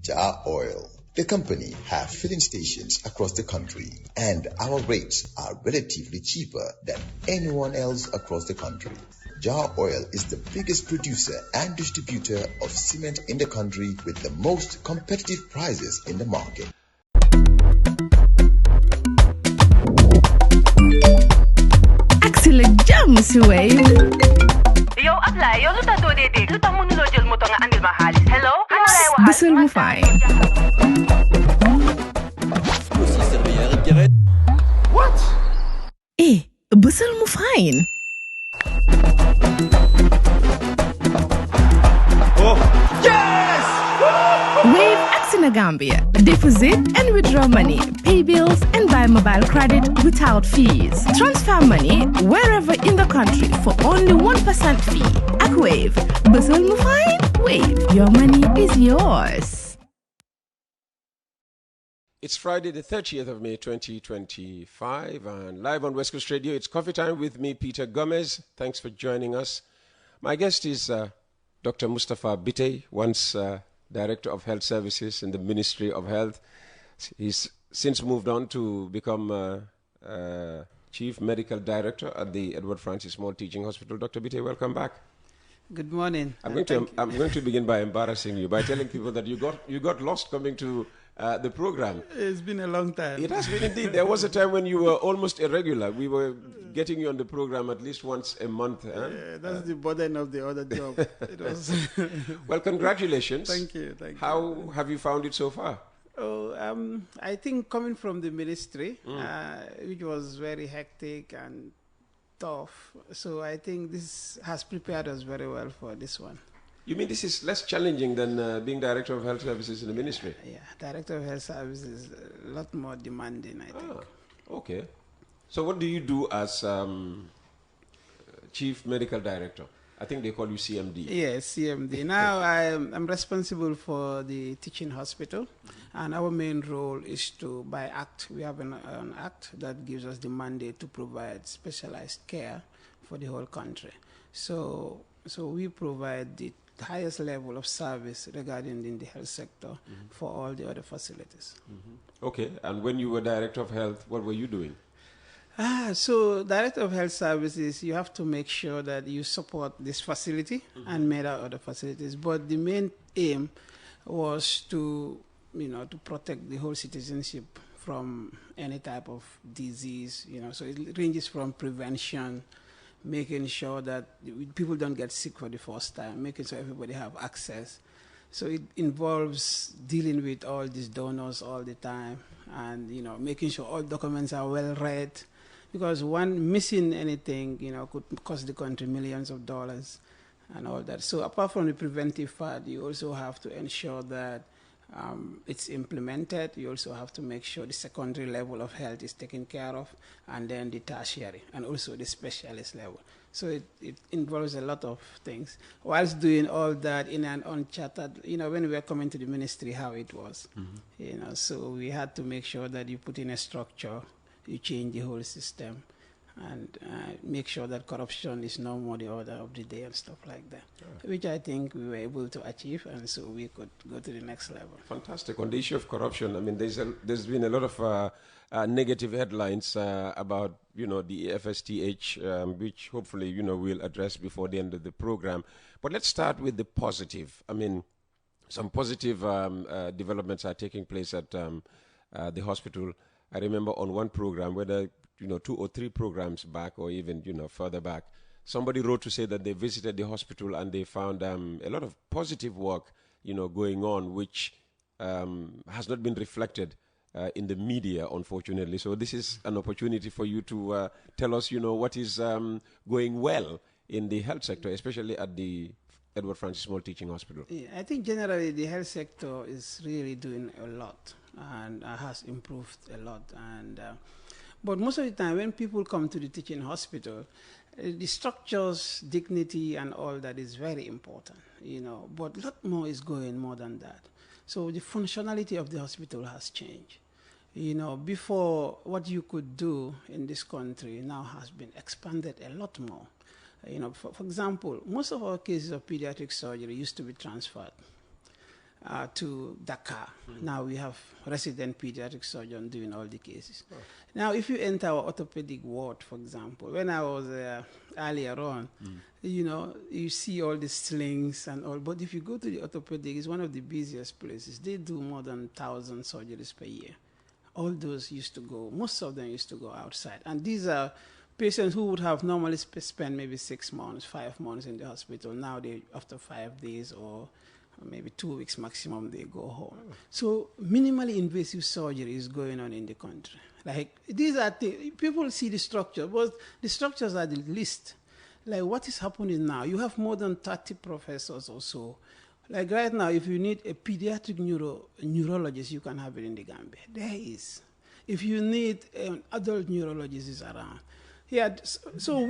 Jar Oil. The company have filling stations across the country, and our rates are relatively cheaper than anyone else across the country. Jar Oil is the biggest producer and distributor of cement in the country with the most competitive prices in the market. Excellent jams, Wave. Yo, apply. Yo, luta do dede. Luta mo nulo jel mo to nga andil mahalis. Hello? Busel mo fine. What? Busel mo fine. Oh, yes! Wave Axina Gambia. Deposit and withdraw money, pay bills, and buy mobile credit without fees. Transfer money wherever in the country for only 1% fee. At Wave. Busel mo fine? Wave. Your money is yours. It's Friday, the 30th of May, 2025, and live on West Coast Radio, it's coffee time with me, Peter Gomez. Thanks for joining us. My guest is Dr. Mustafa Bittaye, once Director of Health Services in the Ministry of Health. He's since moved on to become Chief Medical Director at the Edward Francis Small Teaching Hospital. Dr. Bittaye, welcome back. Good morning. I'm going to begin by embarrassing you, by telling people that you got lost coming to the program. It's been a long time. It has been indeed. There was a time when you were almost irregular. We were getting you on the program at least once a month. That's the burden of the other job. It was Well, congratulations. Thank you. How have you found it so far? Oh, I think coming from the ministry, which was very hectic and tough, so I think this has prepared us very well for this one. You mean this is less challenging than being Director of Health Services in the ministry? Yeah, Director of Health Services is a lot more demanding, I think. Okay. So what do you do as Chief Medical Director? I think they call you CMD. Yes, CMD. Now I'm responsible for the teaching hospital, and our main role is to, by act, we have an act that gives us the mandate to provide specialized care for the whole country. So we provide the highest level of service regarding in the health sector for all the other facilities. Okay, and when you were Director of Health, what were you doing? So Director of Health Services, you have to make sure that you support this facility and many other facilities. But the main aim was to protect the whole citizenship from any type of disease. So it ranges from prevention, making sure that people don't get sick for the first time, making sure everybody have access. So it involves dealing with all these donors all the time, and making sure all documents are well read, because one missing anything could cost the country millions of dollars and all that. So apart from the preventive part, you also have to ensure that it's implemented. You also have to make sure the secondary level of health is taken care of, and then the tertiary, and also the specialist level. So it involves a lot of things. Whilst doing all that in an uncharted, when we were coming to the ministry, how it was, so we had to make sure that you put in a structure, you change the whole system, and make sure that corruption is no more the order of the day and stuff like that, which I think we were able to achieve, and so we could go to the next level. Fantastic. On the issue of corruption, I mean, there's been a lot of negative headlines about, the EFSTH, which hopefully, we'll address before the end of the program. But let's start with the positive. I mean, some positive developments are taking place at the hospital. I remember on one program, whether 2 or 3 programs back, or even further back, somebody wrote to say that they visited the hospital and they found a lot of positive work going on, which has not been reflected in the media, unfortunately. So this is an opportunity for you to tell us what is going well in the health sector, especially at the Edward Francis Small Teaching Hospital. Yeah, I think generally the health sector is really doing a lot and has improved a lot. And but most of the time when people come to the teaching hospital, the structures, dignity, and all that is very important, but a lot more is going more than that. So the functionality of the hospital has changed. Before, what you could do in this country now has been expanded a lot more. For example, most of our cases of pediatric surgery used to be transferred. to Dakar. Now we have resident pediatric surgeon doing all the cases. Now, if you enter our orthopedic ward, for example, when I was earlier on, you know, you see all the slings and all, but if you go to the orthopedic, it's one of the busiest places. They do more than 1,000 surgeries per year. All those used to go, most of them used to go outside. And these are patients who would have normally spent maybe 6 months, 5 months in the hospital. Now they, after 5 days or maybe 2 weeks maximum, they go home. So minimally invasive surgery is going on in the country. Like, these are people see the structure, but the structures are the least. Like, what is happening now? You have more than 30 professors or so. Like right now, if you need a pediatric neurologist, you can have it in the Gambia. There is. If you need an adult neurologist, is around. Yeah. So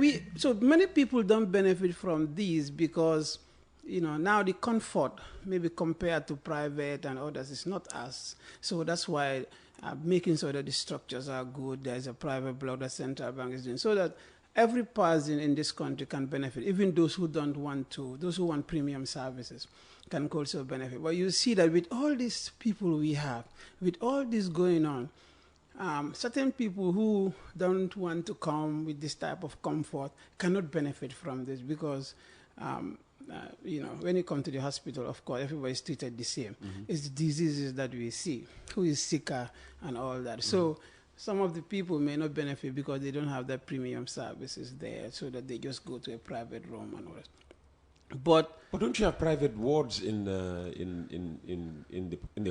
many people don't benefit from these because, you know, now the comfort, maybe compared to private and others, is not as. So that's why making sure that the structures are good. There's a private block that central bank is doing, so that every person in this country can benefit. Even those who don't want to, those who want premium services can also benefit. But you see that with all these people we have, with all this going on, certain people who don't want to come with this type of comfort cannot benefit from this because, you know, when you come to the hospital, of course, everybody is treated the same. It's the diseases that we see, who is sicker and all that. So some of the people may not benefit because they don't have that premium services there, so that they just go to a private room and all that. But don't you have private wards in the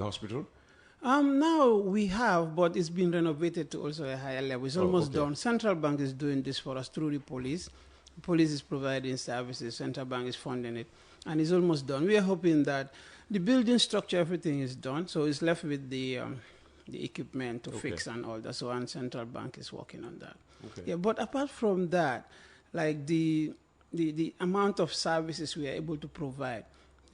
hospital? Now we have, but it's been renovated to also a higher level. It's almost done. Central Bank is doing this for us through the police. The police is providing services. Central Bank is funding it, and it's almost done. We are hoping that the building structure, everything is done, so it's left with the equipment to fix and all that. So, and Central Bank is working on that. Yeah, but apart from that, like the amount of services we are able to provide.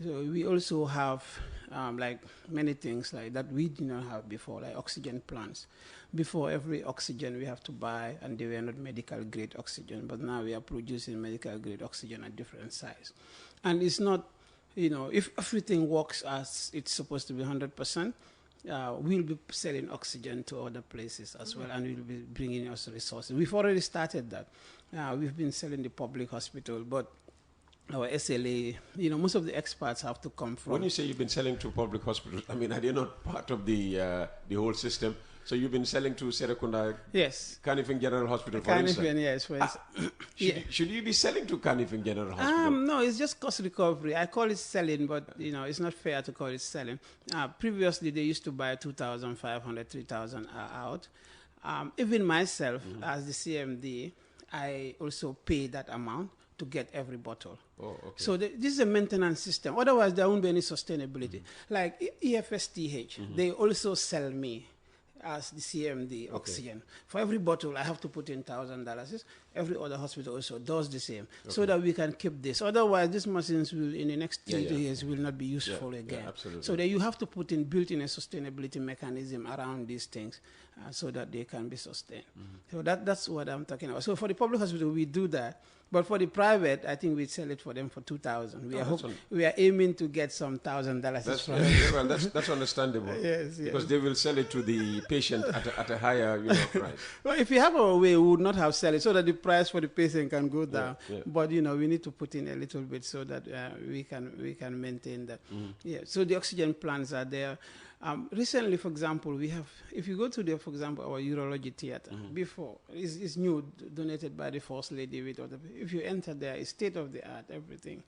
So we also have like many things like that we did not have before, like oxygen plants. Before, every oxygen we have to buy, and they were not medical grade oxygen, but now we are producing medical grade oxygen at different size. And it's not, you know, if everything works as it's supposed to be 100%, we'll be selling oxygen to other places as well, and we'll be bringing us resources. We've already started that. We've been selling the public hospital, but our SLA, you know, most of the experts have to come from. When you say you've been selling to public hospitals, I mean, are they not part of the whole system? So you've been selling to Serekunda, yes, Kanifing General Hospital, for instance? Yes, for instance. Should you be selling to Kanifing General Hospital? No, it's just cost recovery. I call it selling, but, you know, it's not fair to call it selling. Previously, they used to buy 2,500, 3,000 out. Even myself, as the CMD, I also pay that amount to get every bottle. So this is a maintenance system. Otherwise, there won't be any sustainability. Like EFSTH, they also sell me as the CMD oxygen. For every bottle, I have to put in $1,000. Every other hospital also does the same, so that we can keep this. Otherwise, these machines will, in the next 3 years, will not be useful again. So that you have to put in, built in a sustainability mechanism around these things, so that they can be sustained. So that's what I'm talking about. So for the public hospital, we do that. But for the private, I think we sell it for them for $2,000. We are aiming to get some $1,000 from them. Well, that's understandable. Yes, because they will sell it to the patient at a higher, you know, price. Well, if we have our way, we would not have sell it so that the price for the patient can go down. But, you know, we need to put in a little bit so that we can maintain that. So the oxygen plants are there. Recently, for example, we have, if you go to the, for example, our urology theater, before, it's new, donated by the First Lady with other. If you enter there, it's state-of-the-art, everything.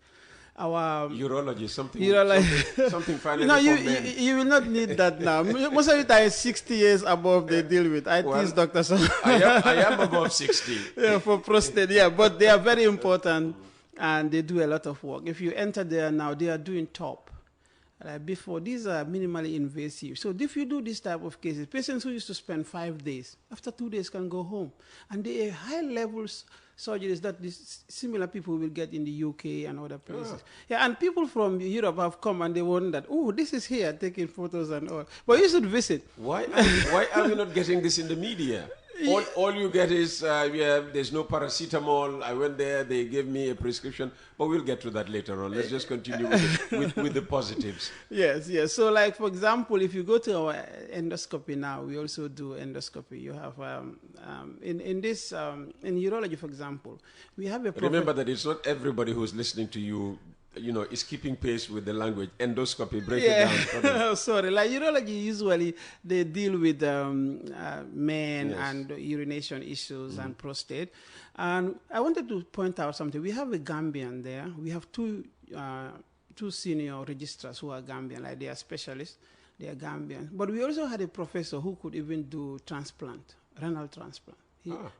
Our urology, something finally. No, you will not need that now. Most of it are 60 years above they deal with. I teach doctors. I am above 60. Yeah, for prostate, but they are very important, and they do a lot of work. If you enter there now, they are doing top. Before, these are minimally invasive. So if you do this type of cases, patients who used to spend 5 days, after 2 days can go home. And they are high levels surgeries that these similar people will get in the UK and other places. And people from Europe have come and they wondered, oh, this is here, taking photos and all. But you should visit. Why are we not getting this in the media? All you get is, there's no paracetamol. I went there, they gave me a prescription, but we'll get to that later on. Let's just continue with the positives. Yes. So, like, for example, if you go to our endoscopy now, we also do endoscopy. You have, in urology, for example, we have a... Remember that it's not everybody who's listening to you, is keeping pace with the language. Endoscopy, break it down. Sorry, like urology, usually they deal with men and urination issues and prostate. And I wanted to point out something. We have a Gambian there. We have two senior registrars who are Gambian, like they are specialists. They are Gambian. But we also had a professor who could even do transplant, renal transplant.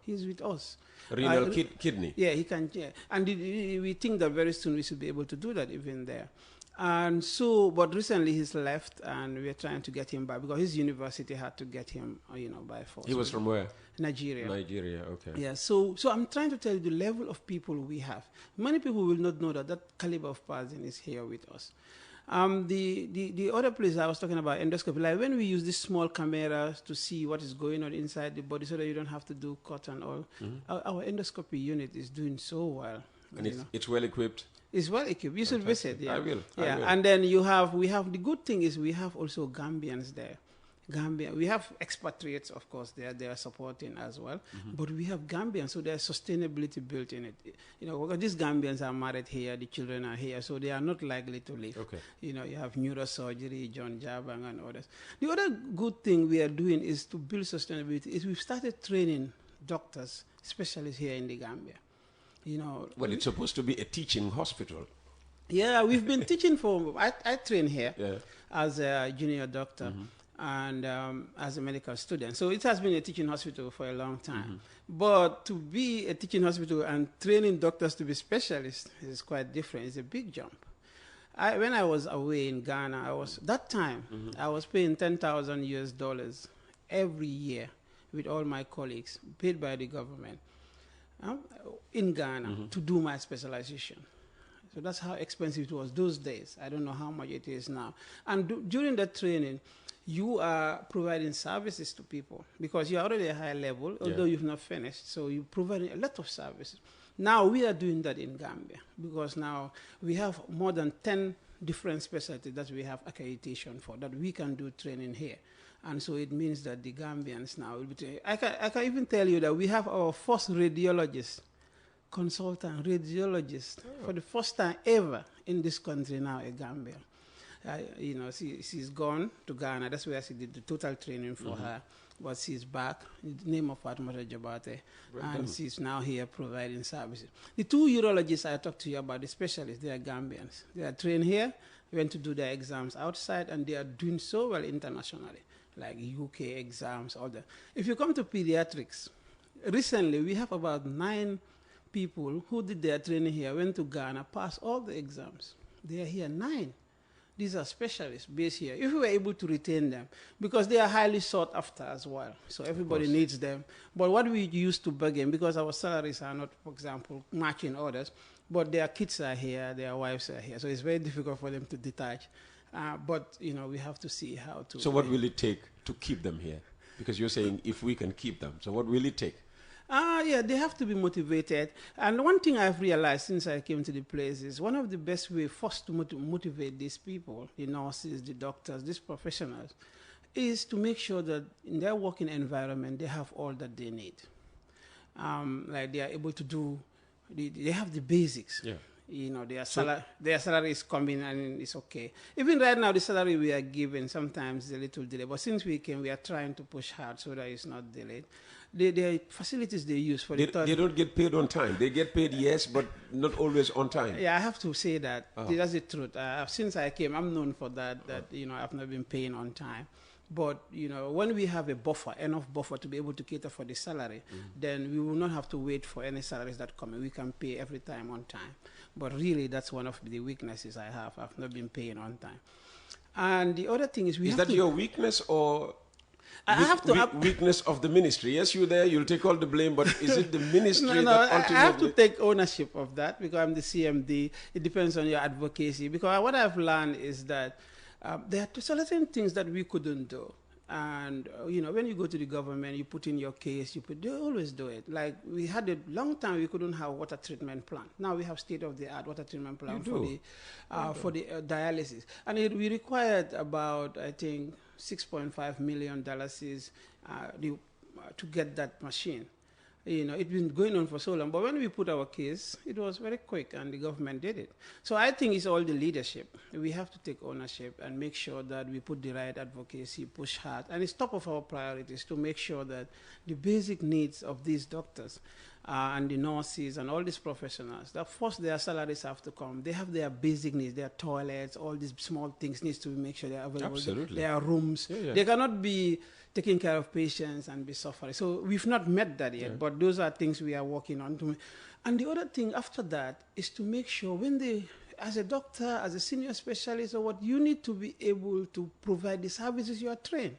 He's with us. Renal kidney? Yeah, he can. Yeah. And we think that very soon we should be able to do that even there. And so, but recently he's left and we're trying to get him back because his university had to get him, by force. He was from where? Nigeria. Nigeria, okay. Yeah, so I'm trying to tell you the level of people we have. Many people will not know that caliber of person is here with us. The other place I was talking about, endoscopy, like when we use these small cameras to see what is going on inside the body so that you don't have to do cut and all, our endoscopy unit is doing so well. And it's well equipped? It's well equipped. You should visit. Yeah. I will. And then we have, the good thing is we have also Gambians there. We have expatriates, of course, they are supporting as well, but we have Gambians, so there's sustainability built in it. Because these Gambians are married here, the children are here, so they are not likely to leave. Okay. You have neurosurgery, John Jabang and others. The other good thing we are doing is to build sustainability. Is we've started training doctors, specialists here in the Gambia. Well, it's supposed to be a teaching hospital. Yeah, we've been teaching I train here as a junior doctor. And as a medical student. So it has been a teaching hospital for a long time. But to be a teaching hospital and training doctors to be specialists is quite different. It's a big jump. When I was away in Ghana, I was paying $10,000 every year with all my colleagues, paid by the government, in Ghana to do my specialization. So that's how expensive it was those days. I don't know how much it is now. And during that training, you are providing services to people because you're already at a high level, although you've not finished. So you're providing a lot of services. Now we are doing that in Gambia because now we have more than 10 different specialties that we have accreditation for, that we can do training here. And so it means that the Gambians now will be training. I can even tell you that we have our first consultant radiologist for the first time ever in this country now, a Gambia. She's gone to Ghana. That's where she did the total training for her. But she's back. The name of Fatmata Jabate. And she's now here providing services. The two urologists I talked to you about, the specialists, they are Gambians. They are trained here, went to do their exams outside, and they are doing so well internationally, like UK exams, all that. If you come to pediatrics, recently we have about 9 people who did their training here, went to Ghana, passed all the exams. They are here, 9. These are specialists based here. If we were able to retain them, because they are highly sought after as well, so everybody needs them. But what we used to bargain, because our salaries are not, for example, matching others, but their kids are here, their wives are here, so it's very difficult for them to detach. But we have to see how to. So what will it take to keep them here? Because you're saying if we can keep them, so what will it take? They have to be motivated. And one thing I've realized since I came to the place is one of the best ways first to motivate these people, the nurses, the doctors, these professionals, is to make sure that in their working environment, they have all that they need. Like they are able to do, they have the basics. Yeah. Their salary is coming and it's okay. Even right now, the salary we are given sometimes is a little delayed. But since we came, we are trying to push hard so that it's not delayed. The facilities they use for they don't get paid on time. They get paid, yes, but not always on time. Yeah, I have to say that. That's the truth. Since I came, I'm known for that, I've not been paying on time. But, when we have enough buffer to be able to cater for the salary, then we will not have to wait for any salaries that come in. We can pay every time on time. But really, that's one of the weaknesses I have. I've not been paying on time. And the other thing is Is that your weakness or weakness of the ministry? Yes, you're there, you'll take all the blame, but is it the ministry that ultimately... I have to take ownership of that because I'm the CMD. It depends on your advocacy. Because what I've learned is that there are certain things that we couldn't do. And when you go to the government, you put in your case. They always do it. Like we had a long time we couldn't have water treatment plant. Now we have state-of-the-art water treatment plant for the dialysis, and we required about I think $6.5 million to get that machine. It's been going on for so long, but when we put our case, it was very quick, and the government did it. So I think it's all the leadership. We have to take ownership and make sure that we put the right advocacy, push hard, and it's top of our priorities to make sure that the basic needs of these doctors and the nurses and all these professionals, that first their salaries have to come. They have their basic needs, their toilets, all these small things needs to make sure they're available. Absolutely. Their rooms. Yeah. They cannot be taking care of patients and be suffering. So we've not met that yet, but those are things we are working on. And the other thing after that is to make sure when as a doctor, as a senior specialist or what, you need to be able to provide the services you are trained.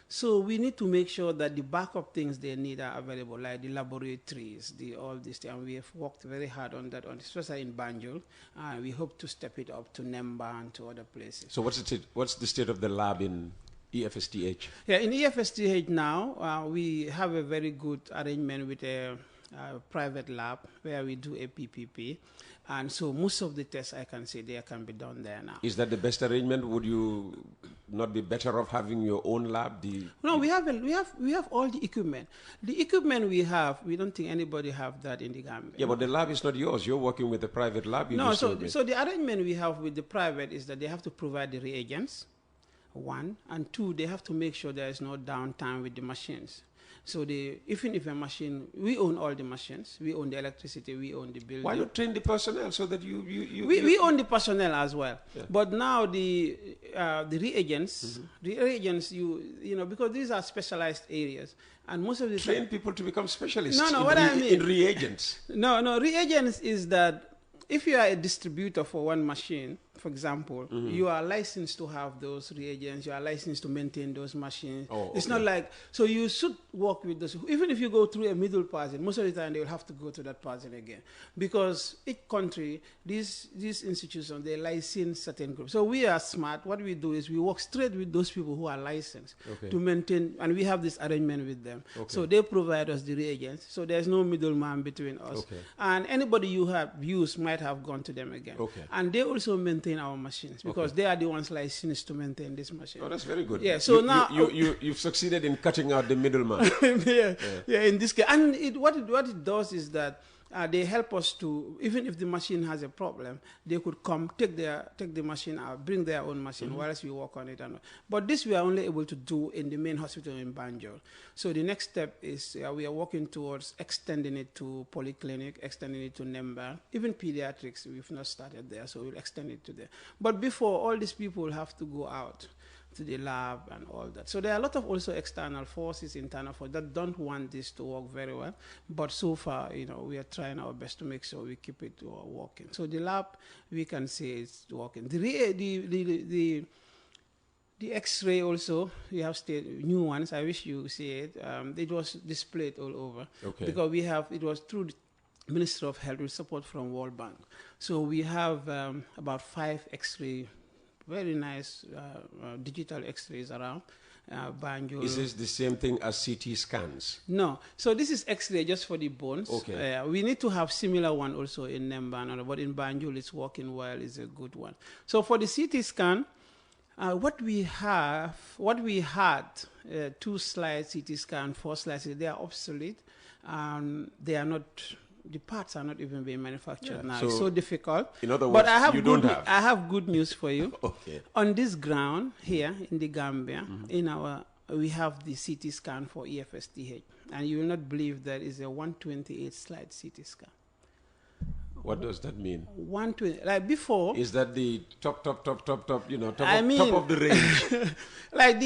So we need to make sure that the backup things they need are available, like the laboratories, all this thing. And we have worked very hard on that, especially in Banjul. And we hope to step it up to Nemba and to other places. So what's the state of the lab in EFSTH? Yeah, in EFSTH now, we have a very good arrangement with a private lab where we do a PPP. And so most of the tests I can say there can be done there now. Is that the best arrangement? Would you not be better off having your own lab? No, we have all the equipment. The equipment we have, we don't think anybody have that in the Gambia. Yeah, but the lab is not yours. You're working with a private lab. So the arrangement we have with the private is that they have to provide the reagents, one, and two, they have to make sure there is no downtime with the machines. So even if a machine, we own all the machines, we own the electricity, we own the building. Why not train the personnel so that we own the personnel as well. Yeah. But now the reagents, because these are specialized areas, and most of the train people to become specialists. I mean in reagents. No, reagents is that if you are a distributor for one machine, for example, you are licensed to have those reagents, you are licensed to maintain those machines. It's not like, so you should work with those. Even if you go through a middle person, most of the time they will have to go to that person again. Because each country, these institutions, they license certain groups. So we are smart. What we do is we work straight with those people who are licensed to maintain, and we have this arrangement with them. So they provide us the reagents. So there's no middleman between us. And anybody you have used might have gone to them again. And they also maintain our machines because they are the ones licensed to maintain this machine. Oh, that's very good. Yeah. So now you've succeeded in cutting out the middleman. yeah. In this case, and what it does is that they help us to, even if the machine has a problem, they could come take the machine out, bring their own machine, whilst we work on it. But this we are only able to do in the main hospital in Banjul. So the next step is we are working towards extending it to polyclinic, extending it to Nemba, even pediatrics. We've not started there, so we'll extend it to there. But before, all these people have to go out to the lab and all that. So there are a lot of also external forces, internal forces that don't want this to work very well. But so far, we are trying our best to make sure we keep it working. So the lab, we can say it's working. The X-ray also, we have new ones. I wish you see it. It was displayed all over. Because it was through the Ministry of Health with support from World Bank. So we have about 5 X-ray, very nice digital X-rays around Banjul. Is this the same thing as CT scans? No. So this is X-ray just for the bones. We need to have similar one also in Nemba, but in Banjul it's working well. It's a good one. So for the CT scan, what we had 2 slides CT scan, 4 slides. They are obsolete. They are not. The parts are not even being manufactured now. So it's so difficult. In other words, I have good news for you. On this ground here in the Gambia, we have the CT scan for EFSTH, and you will not believe that is a 128 slide CT scan. What does that mean? 120, like before. Is that the top of the range? Like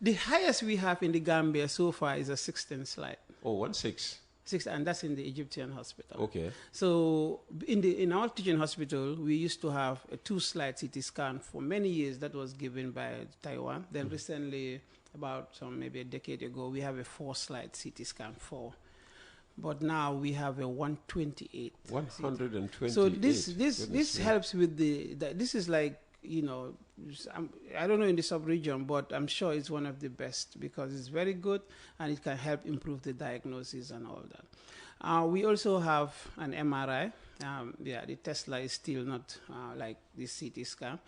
the highest we have in the Gambia so far is a 16 slide. Oh, 16. And that's in the Egyptian hospital. So in our teaching hospital, we used to have a 2-slide CT scan for many years. That was given by Taiwan. Then recently, about maybe a decade ago, we have a 4-slide CT scan. But now we have a 128. 128. So this helps with this is like I don't know in the sub-region, but I'm sure it's one of the best because it's very good and it can help improve the diagnosis and all that. We also have an MRI. The Tesla is still not like the CT scan,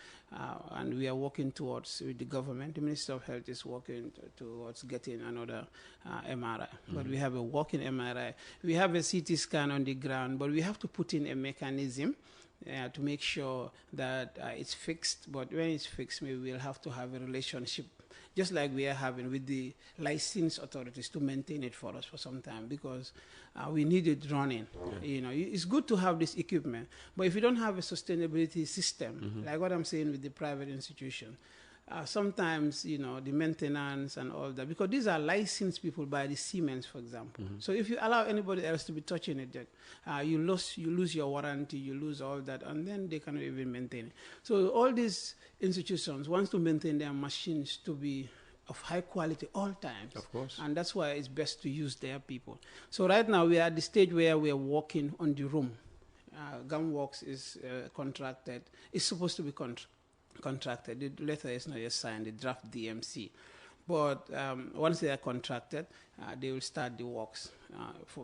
and we are working towards, with the government, the Minister of Health is working towards getting another MRI. But we have a working MRI. We have a CT scan on the ground, but we have to put in a mechanism to make sure that it's fixed. But when it's fixed, maybe we'll have to have a relationship, just like we are having with the licensed authorities, to maintain it for us for some time, because we need it running. It's good to have this equipment, but if you don't have a sustainability system, like what I'm saying with the private institution, sometimes, the maintenance and all that, because these are licensed people by the Siemens, for example. So if you allow anybody else to be touching it, you lose your warranty, you lose all that, and then they cannot even maintain it. So all these institutions want to maintain their machines to be of high quality all times. Of course. And that's why it's best to use their people. So right now we are at the stage where we are working on the room. Gumworks is contracted. It's supposed to be contracted. The letter is not yet signed, the draft DMC. But once they are contracted, they will start the works.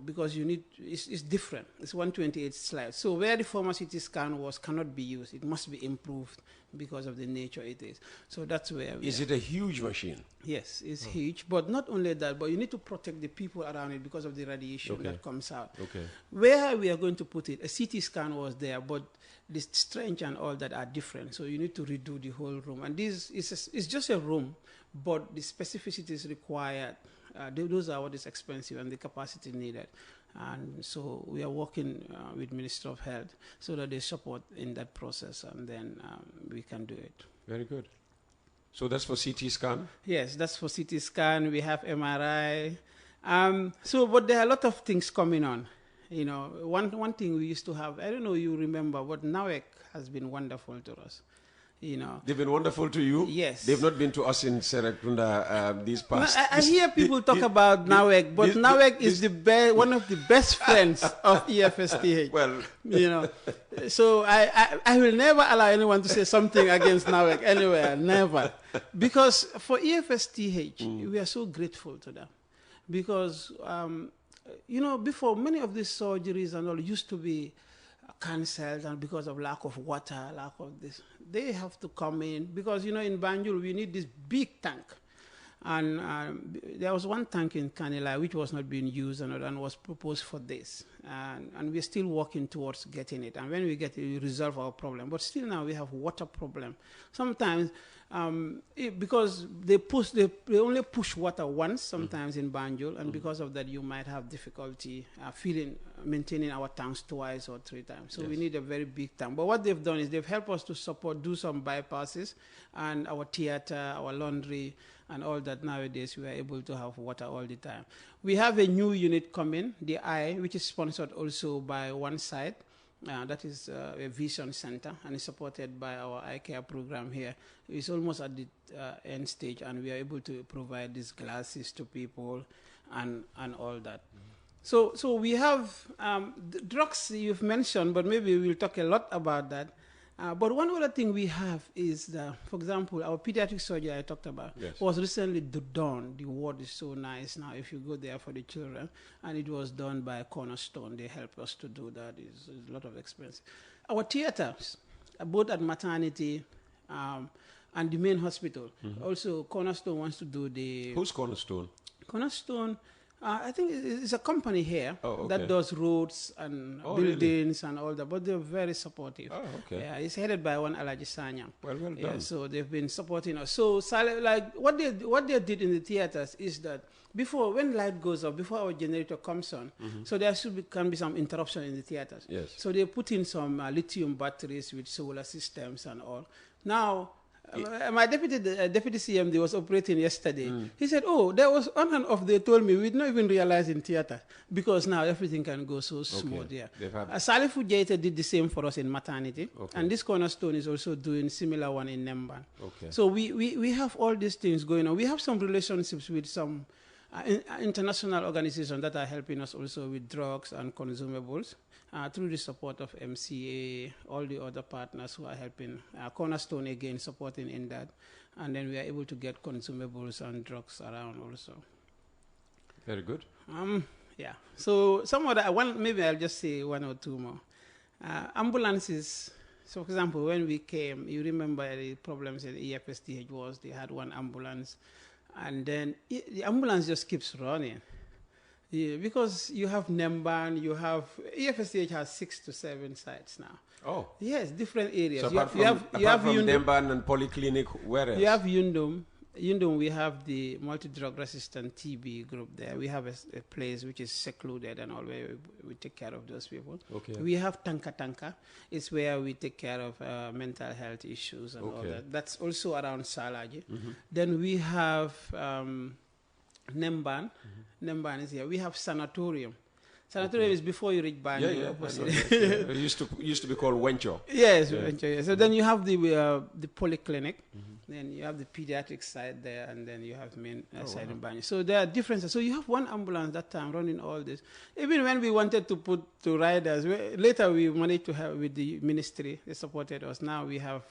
Because it's different. It's 128 slides. So where the former CT scan was cannot be used. It must be improved because of the nature it is. So that's where we Is it a huge machine? Yes, it's huge. But not only that, but you need to protect the people around it because of the radiation that comes out. Where we are going to put it, a CT scan was there, but the strength and all that are different. So you need to redo the whole room. And this is just a room, but the specificities required, those are what is expensive and the capacity needed. And so we are working with Minister of Health so that they support in that process, and then we can do it. Very good. So that's for CT scan? Yes, that's for CT scan. We have MRI. But there are a lot of things coming on. One thing we used to have, I don't know you remember, but Nawek has been wonderful to us. They've been wonderful to you? Yes. They've not been to us in Serekunda these past... I hear people talk about Nawek, but Nawek is one of the best friends of EFSTH. Well... So I will never allow anyone to say something against Nawek anywhere, never. Because for EFSTH, we are so grateful to them. Because, before, many of these surgeries and all used to be cancelled, and because of lack of water, lack of this, they have to come in, because in Banjul we need this big tank, and there was one tank in Kanila which was not being used and was proposed for this, and we're still working towards getting it, and when we get it, we resolve our problem. But still now we have water problem sometimes, because they only push water once sometimes in Banjul, and because of that you might have difficulty maintaining our tanks twice or three times. So we need a very big tank. But what they've done is they've helped us to do some bypasses, and our theater, our laundry, and all that. Nowadays we are able to have water all the time. We have a new unit coming, the Eye, which is sponsored also by one side. That is a vision center, and is supported by our eye care program here. It's almost at the end stage, and we are able to provide these glasses to people and all that. So we have the drugs you've mentioned, but maybe we'll talk a lot about that. But one other thing we have is, for example, our pediatric surgery I talked about was recently done. The ward is so nice now if you go there for the children. And it was done by Cornerstone. They help us to do that. It's a lot of expense. Our theaters, both at maternity and the main hospital. Also, Cornerstone wants to do the... Who's Cornerstone? Cornerstone... I think it's a company here that does roads and buildings and all that, but they're very supportive. Yeah, it's headed by one Alaji Sanyang. Well done. So they've been supporting us. So like what they did in the theaters is that before, when light goes off, before our generator comes on, so there can be some interruption in the theaters. Yes. So they put in some lithium batteries with solar systems and all. Now, my deputy CMD was operating yesterday. He said, there was on and off. They told me we did not even realize in theater, because now everything can go so smooth. Yeah. Salifu Jaita did the same for us in maternity, and this Cornerstone is also doing similar one in Nemban. So we have all these things going on. We have some relationships with some international organizations that are helping us also with drugs and consumables. through the support of MCA, all the other partners who are helping, Cornerstone again supporting in that, and then we are able to get consumables and drugs around also. Very good. Yeah. So some other one, maybe I'll just say one or two more. Ambulances. So, for example, when we came, you remember the problems in EFSTH was they had one ambulance, and then the ambulance just keeps running. Yeah, because you have Nemban, you have EFSTH has 6 to 7 sites now. Oh, yes, different areas. So you apart have from Yundum, Nemban and Polyclinic, where else? you have Yundum. Yundum, we have the multi-drug resistant TB group there. We have a place which is secluded and all where we take care of those people. Okay. We have Tanka. It's where we take care of mental health issues and all that. That's also around Salaji. Then we have Nemban. Nemban is here. We have Sanatorium. Sanatorium is before you reach Banjul. Yeah. It used to be called Wencho. Yes, Wencho. Yeah. So then you have the Polyclinic. Then you have the pediatric side there, and then you have main side in Banjul. So there are differences. So you have one ambulance that time running all this. Even when we wanted to put to riders, later we managed to have with the ministry, they supported us. Now we have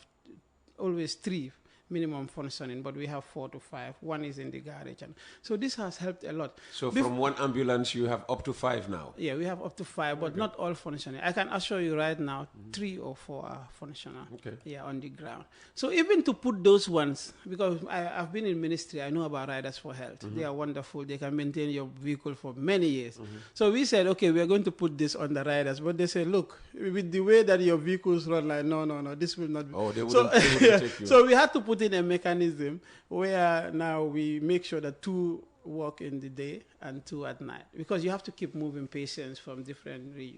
always 3 minimum functioning, but we have 4 to 5. One is in the garage. And so this has helped a lot. So from one ambulance, you have up to 5 now? Yeah, we have up to 5, but not all functioning. I can assure you right now, 3 or 4 are functional. Okay. Yeah, on the ground. So even to put those ones, because I've been in ministry, I know about Riders for Health. They are wonderful. They can maintain your vehicle for many years. So we said, okay, we are going to put this on the riders. But they said, look, with the way that your vehicles run, like, no, this will not be. Oh, they wouldn't take you. So we had to put in a mechanism where now we make sure that 2 work in the day and 2 at night, because you have to keep moving patients from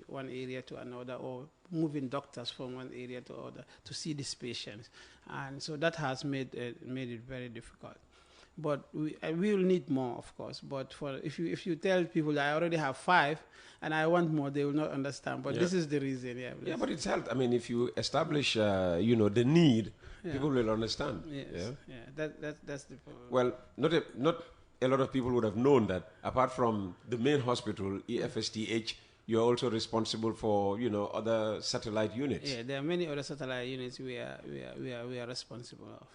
one area to another, or moving doctors from one area to other to see these patients, and so that has made it very difficult. But we will need more, of course. But if you tell people that I already have 5 and I want more, they will not understand. But this is the reason. Yeah, but it's helped. I mean, if you establish, the need, people will understand. Yes. That's the problem. Well, not a lot of people would have known that apart from the main hospital, EFSTH, you're also responsible for, other satellite units. Yeah, there are many other satellite units we are responsible of.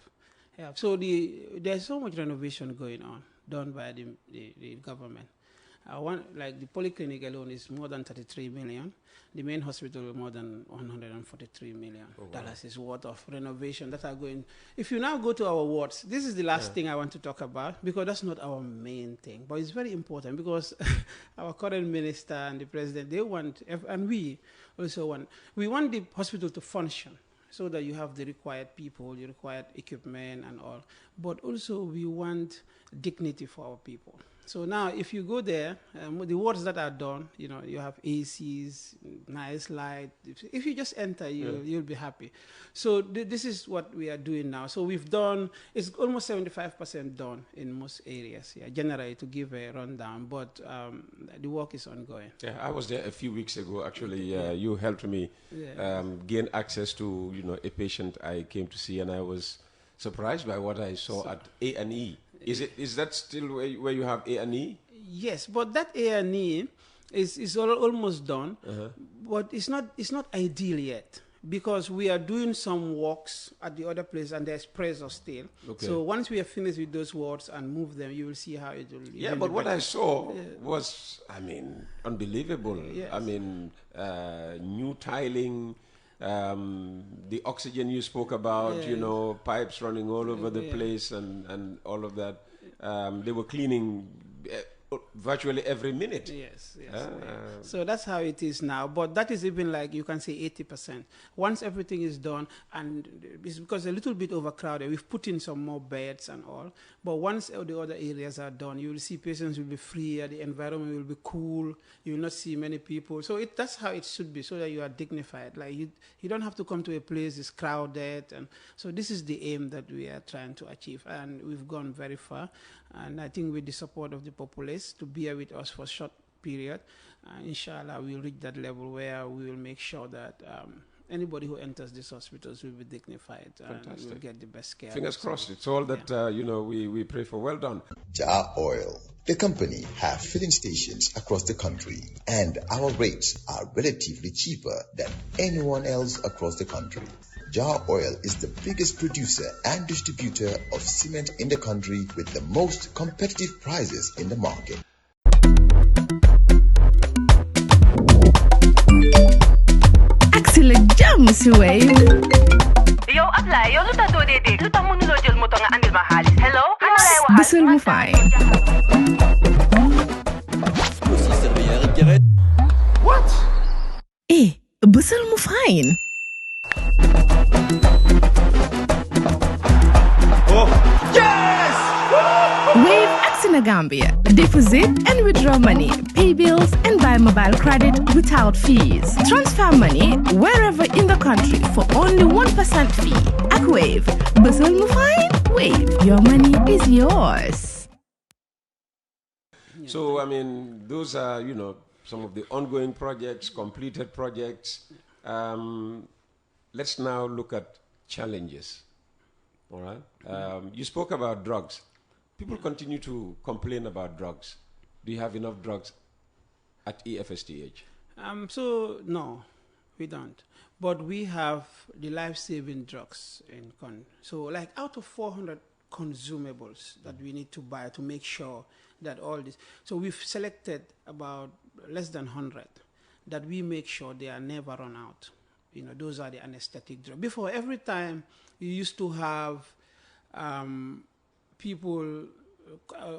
Yeah, so there's so much renovation going on done by the government. Like the polyclinic alone is more than 33 million. The main hospital more than 143 million dollars is worth of renovation that are going. If you now go to our wards, this is the last thing I want to talk about, because that's not our main thing, but it's very important because our current minister and the president, they want, and we also want the hospital to function, so that you have the required people, the required equipment and all. But also we want dignity for our people. So now if you go there, the wards that are done, you have ACs, nice light. If you just enter, you'll be happy. So this is what we are doing now. So we've done, it's almost 75% done in most areas, generally, to give a rundown. But the work is ongoing. Yeah, I was there a few weeks ago, actually. You helped me gain access to, a patient I came to see, and I was surprised by what I saw at A&E. Is that still where you have A&E? Yes, but that A&E is almost done, but it's not ideal yet, because we are doing some works at the other place and there's pressure still. Okay. So once we are finished with those wards and move them, you will see how it will. Yeah, but what I saw was, unbelievable. Yes. New tiling. The oxygen you spoke about, pipes running all over the place and all of that. They were cleaning virtually every minute. Yes. So that's how it is now. But that is even like, you can say 80%. Once everything is done, and it's because a little bit overcrowded, we've put in some more beds and all. But once the other areas are done, you will see patients will be freer, the environment will be cool, you will not see many people. So that's how it should be, so that you are dignified. Like you don't have to come to a place that's crowded. And so this is the aim that we are trying to achieve. And we've gone very far. And I think with the support of the populace to bear with us for a short period, inshallah, we'll reach that level where we will make sure that anybody who enters these hospitals will be dignified and will get the best care. Fingers crossed. It's all that, we pray for. Well done. Jar Oil, the company, have filling stations across the country, and our rates are relatively cheaper than anyone else across the country. Jar Oil is the biggest producer and distributor of cement in the country with the most competitive prices in the market. Excellent jam, si Wave. Yo, apply. Yo, luta do dede. Luta mënuloo jël moto nga andil ma xaalis. Hello? Ana lay waxal. Bisul mu fine. What? Bisul mu fine. Oh, yes! Wave Gambia. Deposit and withdraw money, pay bills and buy mobile credit without fees. Transfer money wherever in the country for only 1% fee. At Wave, Bisul mu fine. Wave, your money is yours. So, I mean, those are, some of the ongoing projects, completed projects. Let's now look at challenges. All right? You spoke about drugs. People continue to complain about drugs. Do you have enough drugs at EFSTH? So, no, we don't. But we have the life-saving drugs in So, like out of 400 consumables that we need to buy to make sure that all this. So, we've selected about less than 100 that we make sure they are never run out. Those are the anesthetic drugs. Before, every time you used to have people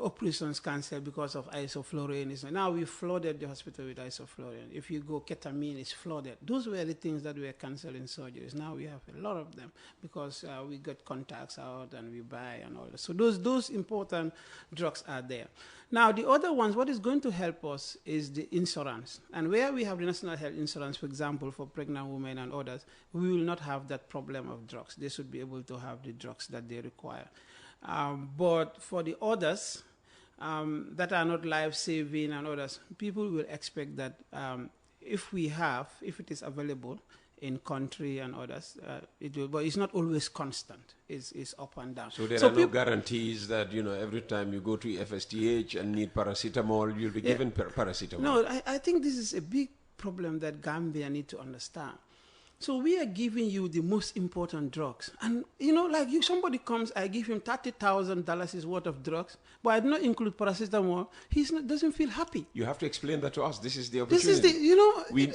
operations cancelled because of isoflurane. Now we flooded the hospital with isoflurane. If you go, ketamine is flooded. Those were the things that were cancelled in surgeries. Now we have a lot of them because we got contacts out and we buy and all that. So those important drugs are there. Now the other ones, what is going to help us is the insurance. And where we have the National Health Insurance, for example, for pregnant women and others, we will not have that problem of drugs. They should be able to have the drugs that they require. But for the others that are not life-saving and others, people will expect that if it is available in country and others, it will, but it's not always constant. It's up and down. So there are no guarantees that, every time you go to FSTH and need paracetamol, you'll be given paracetamol. No, I think this is a big problem that Gambia need to understand. So we are giving you the most important drugs. And, somebody comes, I give him $30,000 worth of drugs, but I do not include paracetamol. He doesn't feel happy. You have to explain that to us. This is the opportunity. This is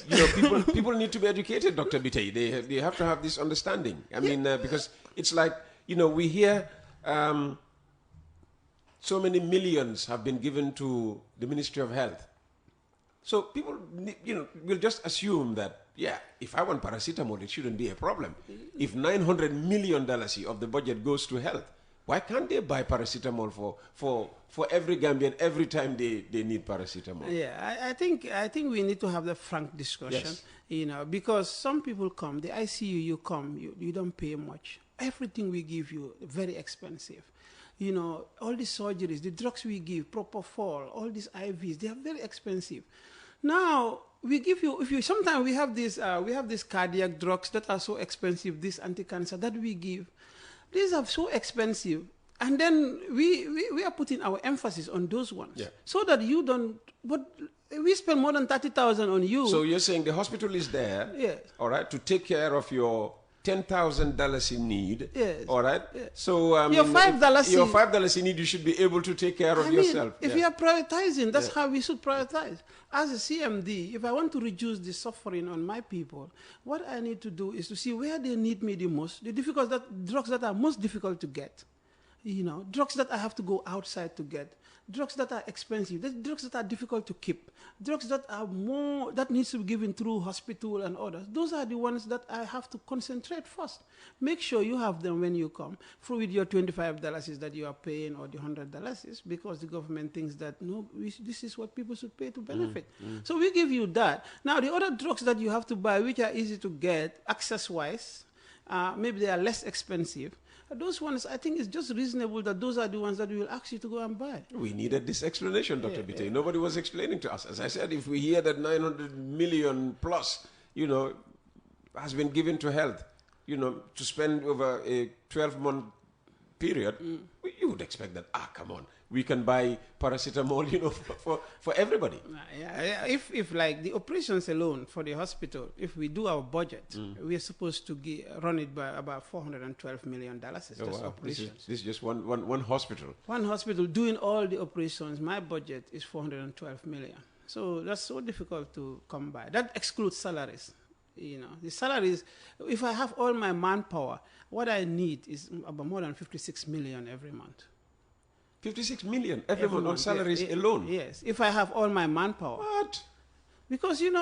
the, people need to be educated, Dr. Bittaye. They have to have this understanding. I mean, because it's like, we hear so many millions have been given to the Ministry of Health. So people, will just assume that, if I want paracetamol, it shouldn't be a problem. If $900 million of the budget goes to health, why can't they buy paracetamol for every Gambian every time they need paracetamol? Yeah, I think we need to have the frank discussion, yes. Because some people come, the ICU, you come, you don't pay much. Everything we give you, very expensive. All these surgeries, the drugs we give, propofol, all these IVs, they are very expensive. Now, we give you, sometimes we have these cardiac drugs that are so expensive, this anti-cancer that we give. These are so expensive. And then we are putting our emphasis on those ones. So that you don't, but we spend more than $30,000 on you. So you're saying the hospital is there, all right, to take care of your $10,000 in need. Yes. All right. Yes. So your $5 in need, you should be able to take care of yourself. If you are prioritizing, that's how we should prioritize. As a CMD, if I want to reduce the suffering on my people, what I need to do is to see where they need me the most. Drugs that are most difficult to get, drugs that I have to go outside to get. Drugs that are expensive, drugs that are difficult to keep, drugs that are that needs to be given through hospital and others. Those are the ones that I have to concentrate first. Make sure you have them when you come. With your $25 that you are paying or the $100 because the government thinks that, this is what people should pay to benefit. So we give you that. Now, the other drugs that you have to buy, which are easy to get, access-wise, maybe they are less expensive. Those ones, I think it's just reasonable that those are the ones that we will ask you to go and buy. We needed this explanation, Dr. Bittaye. Nobody was explaining to us. As I said, if we hear that 900 million plus, has been given to health, to spend over a 12-month period, you would expect that, come on, we can buy paracetamol, for everybody. Yeah, if like the operations alone for the hospital, if we do our budget, we are supposed to run it by about $412 million. It's just operations. This is just one hospital. One hospital doing all the operations. My budget is $412 million. So that's so difficult to come by. That excludes salaries. The salaries, if I have all my manpower, what I need is about more than 56 million every month. 56 million every month on salaries alone? Yes, if I have all my manpower. What? Because, you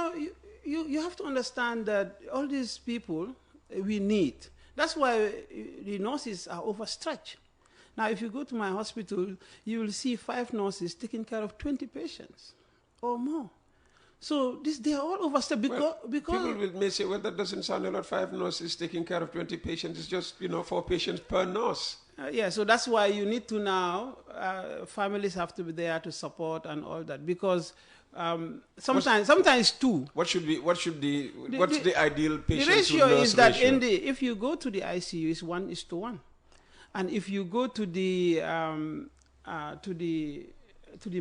have to understand that all these people we need. That's why the nurses are overstretched. Now, if you go to my hospital, you will see 5 nurses taking care of 20 patients or more. So they are all overstretched because people may say, well, that doesn't sound a lot. 5 nurses taking care of 20 patients is just 4 patients per nurse. Yeah, so that's why you need to now families have to be there to support and all that, because sometimes 2. What's the ideal patient? The ratio is that if you go to the ICU, it's 1:1, and if you go to the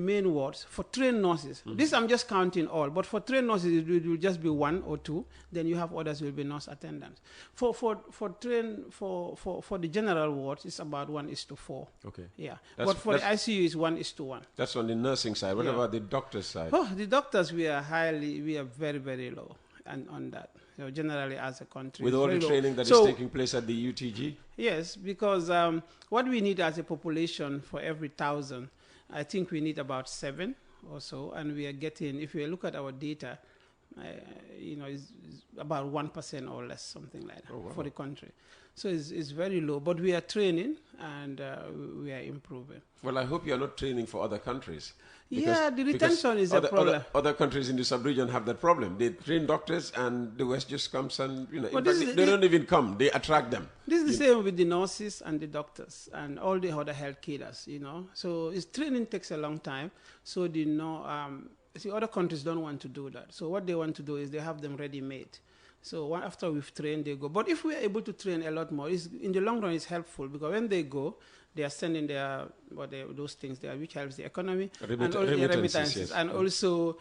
main wards for trained nurses. This I'm just counting all, but for trained nurses it will just be 1 or 2. Then you have others will be nurse attendants. For the general wards it's about 1:4. Okay. Yeah. But for the ICU it's 1:1. That's on the nursing side. What about the doctor's side? Oh, the doctors we are very, very low on that. Generally as a country. With all the training that is taking place at the UTG? Yes, because what we need as a population for every 1,000, I think we need about 7 or so, and we are getting, if you look at our data, it's about 1% or less, something like that, for the country. So it's very low, but we are training and we are improving. Well, I hope you are not training for other countries. The retention is a problem. Other countries in the sub-region have that problem. They train doctors and the West just comes and, they don't even come. They attract them. This is the same with the nurses and the doctors and all the other health cadres, So training takes a long time. So other countries don't want to do that. So what they want to do is they have them ready-made. So after we've trained, they go. But if we are able to train a lot more, in the long run, it's helpful because when they go, they are sending those things there, which helps the economy and all the remittances. Yes. And also,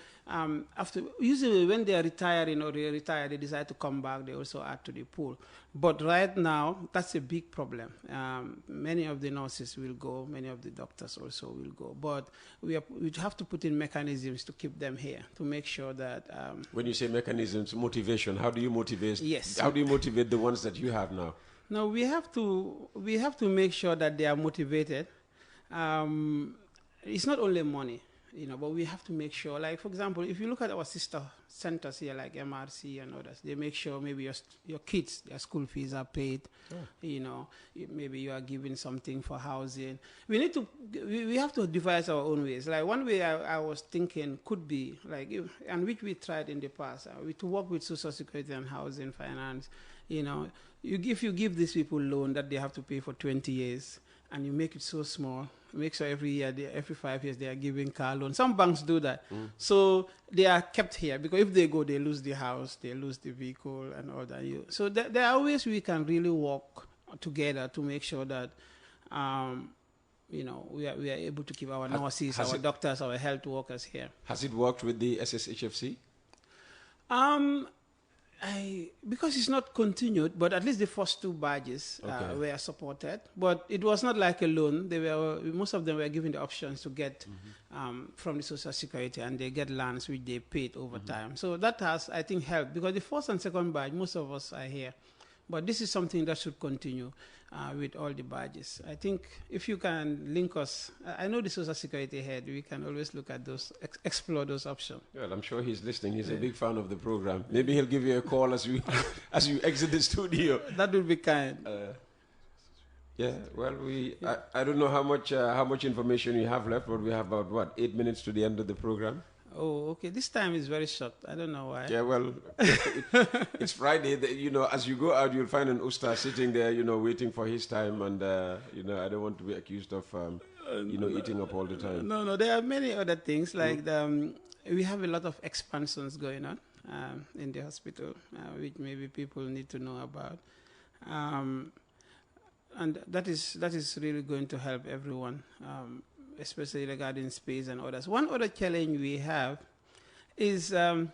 usually when they are retiring or they retire, they decide to come back. They also add to the pool. But right now, that's a big problem. Many of the nurses will go. Many of the doctors also will go. But we have to put in mechanisms to keep them here to make sure that. When you say mechanisms, motivation, how do you motivate? Yes. How do you motivate the ones that you have now? No, we have to make sure that they are motivated. It's not only money, but we have to make sure. Like, for example, if you look at our sister centers here, like MRC and others, they make sure maybe your kids, their school fees are paid. Yeah. Maybe you are giving something for housing. We have to devise our own ways. Like one way I was thinking could be and which we tried in the past, to work with Social Security and Housing Finance. If you give these people loan that they have to pay for 20 years, and you make it so small, make sure every 5 years they are giving car loan. Some banks do that. So they are kept here because if they go, they lose the house, they lose the vehicle and all that. So there are ways we can really work together to make sure that, we are able to keep our nurses, our doctors, our health workers here. Has it worked with the SSHFC? Because it's not continued, but at least the first 2 badges were supported. But it was not like a loan. Most of them were given the options to get from the Social Security, and they get lands which they paid over time. So that has, I think, helped because the first and second badge, most of us are here. But this is something that should continue with all the badges. I think if you can link us, I know the Social Security head, we can always look at those, explore those options. Well, I'm sure he's listening. He's a big fan of the program. Maybe he'll give you a call as you exit the studio. That would be kind. Well, I don't know how much information you have left, but we have about 8 minutes to the end of the program. Oh, okay. This time is very short. I don't know why. Yeah, well, it's Friday. As you go out, you'll find an Usta sitting there, waiting for his time. And, I don't want to be accused of, eating up all the time. No. There are many other things. Like we have a lot of expansions going on. in the hospital, which maybe people need to know about. And that is really going to help everyone, especially regarding space and others. One other challenge we have is, like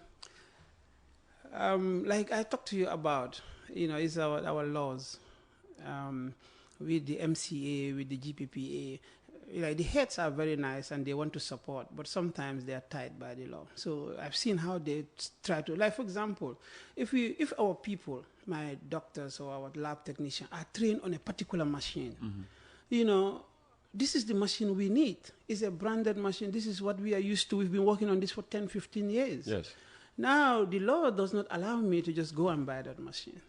I talked to you about, is our laws with the MCA, with the GPPA. Like the heads are very nice and they want to support, but sometimes they are tied by the law. So I've seen how they try to, like for example, if our people, my doctors or our lab technician, are trained on a particular machine, this is the machine we need. It's a branded machine. This is what we are used to. We've been working on this for 10, 15 years. Yes. Now the law does not allow me to just go and buy that machine.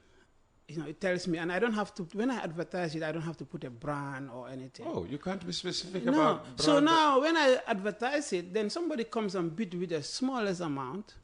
It tells me, and I don't have to, when I advertise it, I don't have to put a brand or anything. Oh, you can't be specific No. about brand. So now when I advertise it, then somebody comes and bid with a smallest amount,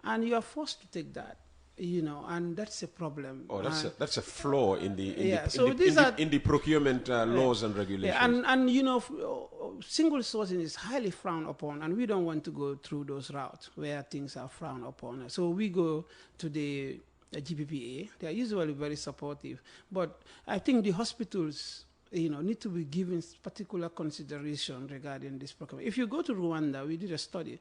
and you are forced to take that, and that's a problem. Oh, that's a flaw in the procurement laws and regulations. Yeah, and single sourcing is highly frowned upon, and we don't want to go through those routes where things are frowned upon. So we go to the GPPA. They are usually very supportive, but I think the hospitals, need to be given particular consideration regarding this procurement. If you go to Rwanda, we did a study.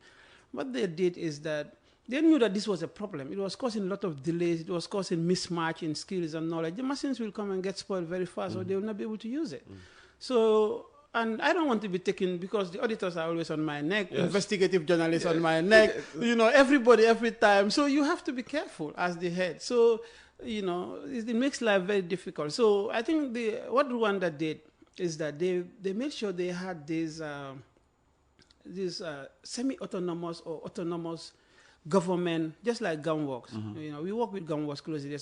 What they did is that they knew that this was a problem. It was causing a lot of delays. It was causing mismatch in skills and knowledge. The machines will come and get spoiled very fast, or they will not be able to use it. So. And I don't want to be taken, because the auditors are always on my neck, investigative journalists on my neck, everybody, every time. So you have to be careful as the head. So, it makes life very difficult. So I think what Rwanda did is that they made sure they had these semi-autonomous or autonomous government, just like Gunworks. We work with Gunworks closely.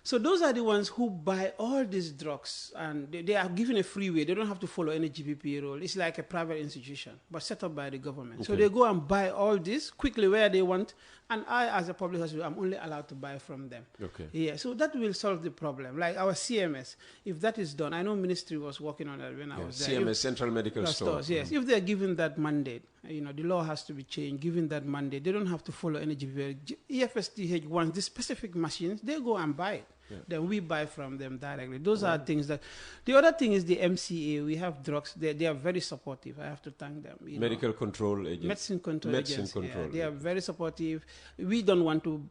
So those are the ones who buy all these drugs, and they are given a freeway. They don't have to follow any GPP rule. It's like a private institution, but set up by the government. Okay. So they go and buy all this quickly where they want, and I, as a public hospital, I'm only allowed to buy from them. Okay. Yeah, so that will solve the problem. Like our CMS, if that is done, I know ministry was working on that when I was there. CMS, Central Medical Stores. Yes, if they're given that mandate, the law has to be changed. Given that mandate, they don't have to follow any GPP. EFSTH wants the specific machines, they go and buy it. Yeah. Then we buy from them directly. Those are things that. The other thing is the MCA. We have drugs. They are very supportive. I have to thank them. Medical control agents. Medicine control agents. They are very supportive. We don't want to.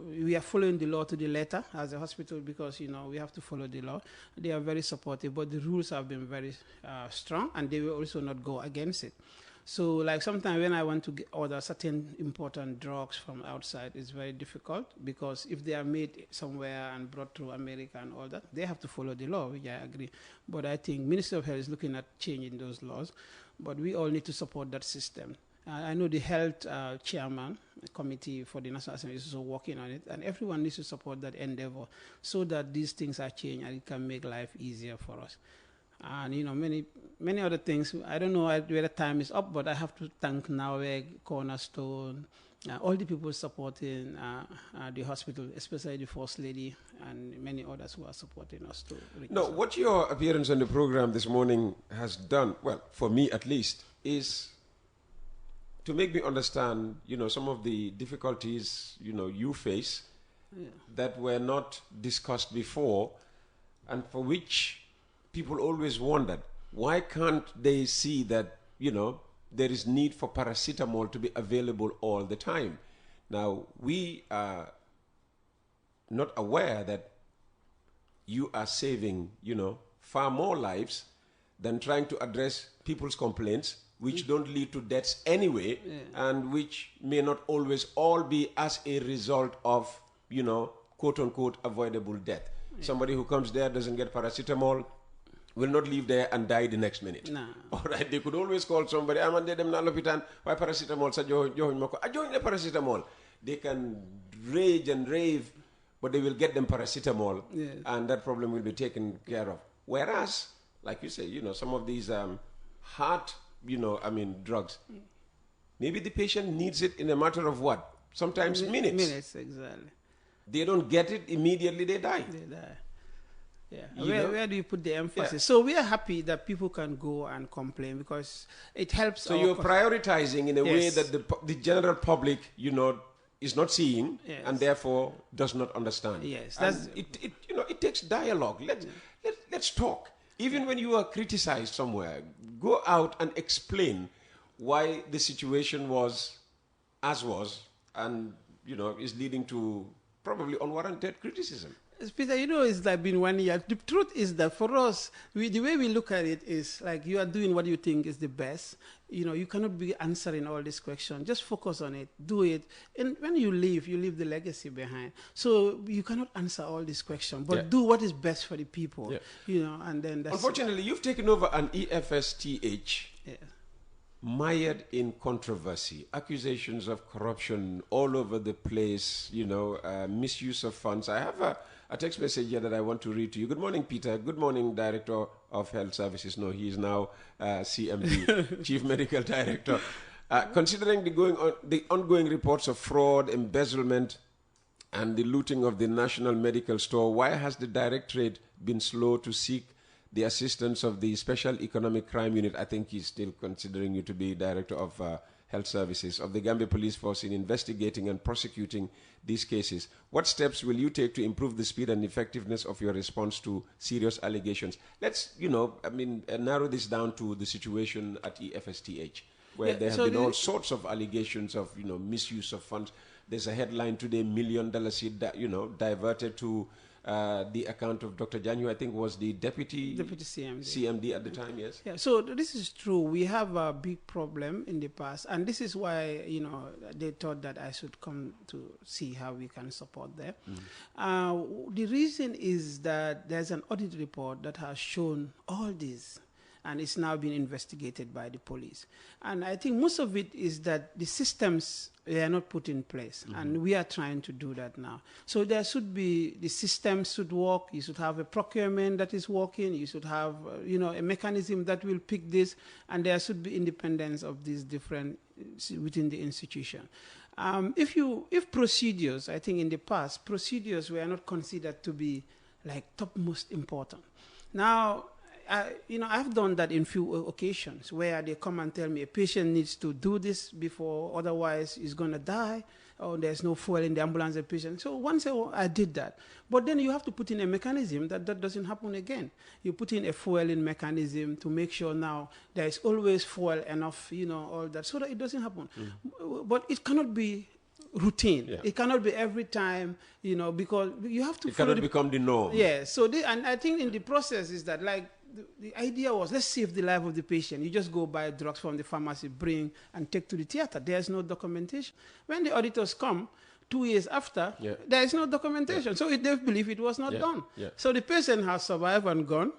We are following the law to the letter as a hospital, because we have to follow the law. They are very supportive, but the rules have been very strong, and they will also not go against it. So, like sometimes when I want to order certain important drugs from outside, it's very difficult, because if they are made somewhere and brought through America and all that, they have to follow the law, which I agree. But I think Ministry of Health is looking at changing those laws, but we all need to support that system. I know the health chairman committee for the National Assembly is also working on it, and everyone needs to support that endeavor so that these things are changed and it can make life easier for us. And many other things. I don't know whether time is up, but I have to thank Nawek, Cornerstone, all the people supporting the hospital, especially the First Lady and many others who are supporting us too. No, what your appearance on the program this morning has done, well, for me at least, is to make me understand, some of the difficulties, you face that were not discussed before, and for which people always wondered, why can't they see that, there is need for paracetamol to be available all the time? Now, we are not aware that you are saving, far more lives than trying to address people's complaints, which don't lead to deaths anyway, and which may not always all be as a result of, quote-unquote, avoidable death. Somebody who comes there, doesn't get paracetamol, will not leave there and die the next minute. No. All right, they could always call somebody, I'm on them na lopitan, why paracetamol sa johin mo ko? Johin the paracetamol. They can rage and rave, but they will get them paracetamol, and that problem will be taken care of. Whereas, like you say, some of these heart, drugs, maybe the patient needs it in a matter of what? Sometimes minutes. Minutes, exactly. They don't get it immediately, they die. They die. Yeah. Where do you put the emphasis? Yeah. So we are happy that people can go and complain, because it helps. So you're prioritizing in a way that the general public, is not seeing Yes. and therefore does not understand. Yes, And that's- it takes dialogue. Let's talk. Even when you are criticized somewhere, go out and explain why the situation was as was, and is leading to probably unwarranted criticism. Peter, it's like been 1 year. The truth is that for us, the way we look at it is like you are doing what you think is the best. You cannot be answering all these questions. Just focus on it, do it. And when you leave the legacy behind. So you cannot answer all these questions, but do what is best for the people. Yeah. And then that's Unfortunately, you've taken over an EFSTH mired in controversy, accusations of corruption all over the place, misuse of funds. I have a text message here that I want to read to you. Good morning, Peter. Good morning, Director of Health Services. No, he is now CMD, Chief Medical Director. Considering the ongoing reports of fraud, embezzlement, and the looting of the National Medical Store, why has the Directorate been slow to seek the assistance of the Special Economic Crime Unit? I think he's still considering you to be Director of Health Services of the Gambia Police Force in investigating and prosecuting these cases. What steps will you take to improve the speed and effectiveness of your response to serious allegations? Let's, narrow this down to the situation at EFSTH, where there have been all sorts of allegations of, misuse of funds. There's a headline today, $1 million seed that, diverted to the account of Dr. Janyu, I think was the deputy CMD at the time, yes? Yeah, so this is true. We have a big problem in the past, and this is why, they thought that I should come to see how we can support them. The reason is that there's an audit report that has shown all this, and it's now being investigated by the police. And I think most of it is that the systems are not put in place, and we are trying to do that now. So there should be, the systems should work, you should have a procurement that is working, you should have, a mechanism that will pick this, and there should be independence of these different, within the institution. If procedures, I think in the past, procedures were not considered to be like topmost important. Now, I've done that in few occasions where they come and tell me a patient needs to do this before, otherwise he's going to die, or there's no fuel in the ambulance, the patient. So once I did that. But then you have to put in a mechanism that doesn't happen again. You put in a fueling mechanism to make sure now there is always fuel enough, all that, so that it doesn't happen. But it cannot be routine. Yeah. It cannot be every time, because you have to. It cannot become the norm. Yeah. So, and I think in the process is that the idea was, let's save the life of the patient. You just go buy drugs from the pharmacy, bring and take to the theater. There's no documentation. When the auditors come 2 years after, there is no documentation. So they believe it was not done. So the patient has survived and gone.